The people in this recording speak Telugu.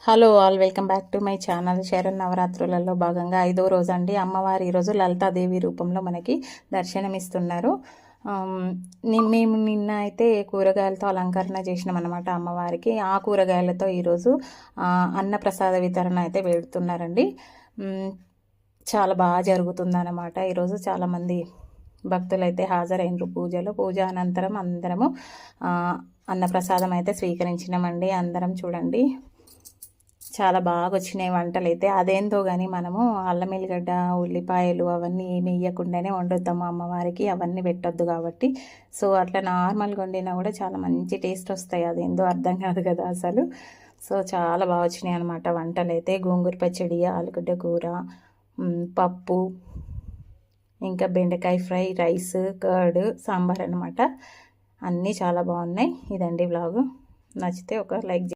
Hello all, welcome back to my channel. శరన్నవరాత్రులలో భాగంగా 5వ రోజు అండి. అమ్మవారు ఈరోజు లలితాదేవి రూపంలో మనకి దర్శనమిస్తున్నారు. మేము నిన్న అయితే కూరగాయలతో అలంకరణ చేసినాం అనమాట అమ్మవారికి. ఆ కూరగాయలతో ఈరోజు అన్నప్రసాద వితరణ అయితే పెడుతున్నారండి. చాలా బాగా జరుగుతుందన్నమాట. ఈరోజు చాలామంది భక్తులైతే హాజరైనరు పూజ అనంతరం అందరము అన్నప్రసాదం అయితే స్వీకరించినామండి. అందరం చూడండి, చాలా బాగా వచ్చినాయి వంటలు అయితే. అదేందో కానీ మనము అల్లం ఎల్లిగడ్డ ఉల్లిపాయలు అవన్నీ ఏమి వేయకుండానే వండుతాము అమ్మవారికి, అవన్నీ పెట్టొద్దు కాబట్టి. సో అట్లా నార్మల్గా వండినా కూడా చాలా మంచి టేస్ట్ వస్తాయి. అదేందో అర్థం కాదు కదా అసలు. సో చాలా బాగా వచ్చినాయి అనమాట వంటలు అయితే. గోంగూర పచ్చడి, ఆలుగడ్డ కూర, పప్పు, ఇంకా బెండకాయ ఫ్రై, రైస్, కర్డ్, సాంబార్ అనమాట. అన్నీ చాలా బాగున్నాయి. ఇదండి వ్లాగు. నచ్చితే ఒక లైక్